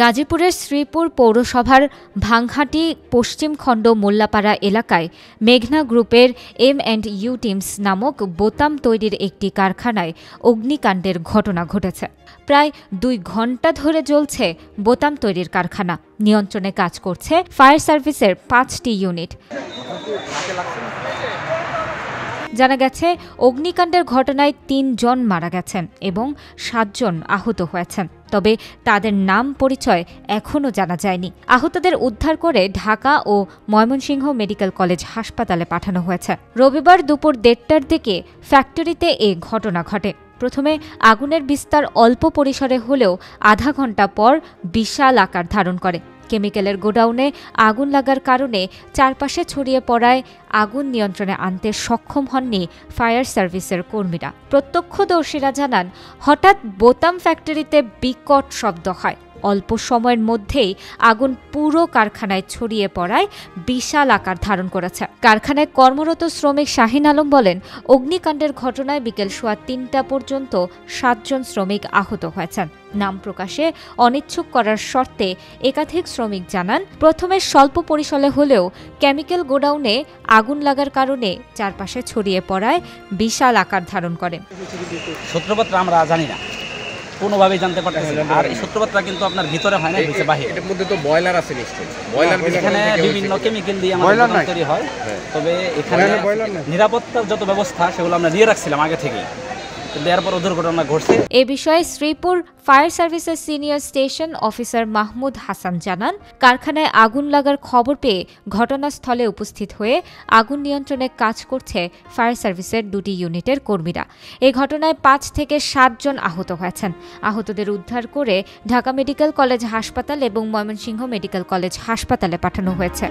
গাজীপুরের শ্রীপুর পৌরসভার ভাংহাটি পশ্চিম খণ্ড মোল্লাপাড়া এলাকায় মেঘনা গ্রুপের M&U টিমস নামক বোতাম তৈরির একটি কারখানায় অগ্নিকাণ্ডের ঘটনা ঘটেছে। প্রায় ২ ঘণ্টা ধরে চলছে বোতাম তৈরির কারখানা। নিয়ন্ত্রণে কাজ করছে ফায়ার সার্ভিসের ৫টি ইউনিট। জানা গেছে, অগ্নিকাণ্ডের ঘটনায় ৩ জন মারা গেছেন এবং ৭ জন আহত হয়েছেন। তবে তাদের নাম পরিচয় এখনও জানা যায়নি। আহতদের উদ্ধার করে ঢাকা ও ময়মনসিংহ মেডিকেল কলেজ হাসপাতালে পাঠানো হয়েছে। রবিবার দুপুর ১:৩০টার দিকে ফ্যাক্টরিতে এ ঘটনা ঘটে। প্রথমে আগুনের বিস্তার অল্প পরিসরে হলেও আধা ঘণ্টা পর বিশাল আকার ধারণ করে। কেমিক্যালের গোডাউনে আগুন লাগার কারণে চারপাশে ছড়িয়ে পড়ায় আগুন নিয়ন্ত্রণে আনতে সক্ষম হননি ফায়ার সার্ভিসের কর্মীরা। প্রত্যক্ষদর্শীরা জানান, হঠাৎ বোতাম ফ্যাক্টরিতে বিকট শব্দ হয়। অল্প সময়ের মধ্যেই আগুন পুরো কারখানায় ছড়িয়ে পড়ায় বিশাল আকার ধারণ করেছে। কারখানায় কর্মরত শ্রমিক শাহিন আলম বলেন, অগ্নিকাণ্ডের ঘটনায় বিকেল ৩:৩০ পর্যন্ত ৭ জন শ্রমিক আহত হয়েছেন। নাম প্রকাশে অনিচ্ছুক করার শর্তে একাধিক শ্রমিক জানান, প্রথমে স্বল্প পরিসরে হলেও কেমিক্যাল গোডাউনে আগুন লাগার কারণে চারপাশে ছড়িয়ে পড়ায় বিশাল আকার ধারণ করে। সূত্রপাতটা আমরা জানি না, কোনোভাবেই জানতে পারতেছি না। আর এই সূত্রপাতটা কিন্তু আপনার ভিতরে হয় না, ভিতরে বাহিরে। এর মধ্যে তো বয়লার আছে নিশ্চয়ই। বয়লার এখানে বিভিন্ন কেমিক্যাল দিয়ে আমাদের তৈরি হয়। তবে এখানে নিরাপত্তার যত ব্যবস্থা সেগুলো আমরা নিয়ে রাখছিলাম আগে থেকেই। এ বিষয়ে শ্রীপুর ফায়ার সার্ভিসের senior station officer Mahmud Hasan জানান, কারখানায় আগুন লাগার খবর পেয়ে ঘটনাস্থলে উপস্থিত হয়ে আগুন নিয়ন্ত্রণে কাজ করছে ফায়ার সার্ভিসের 2টি ইউনিটের কর্মীরা। এই ঘটনায় ৫ থেকে ৭ জন আহত হয়েছেন। আহতদের উদ্ধার করে ঢাকা মেডিকেল কলেজ হাসপাতাল এবং ময়মনসিংহ মেডিকেল কলেজ হাসপাতালে পাঠানো হয়েছে।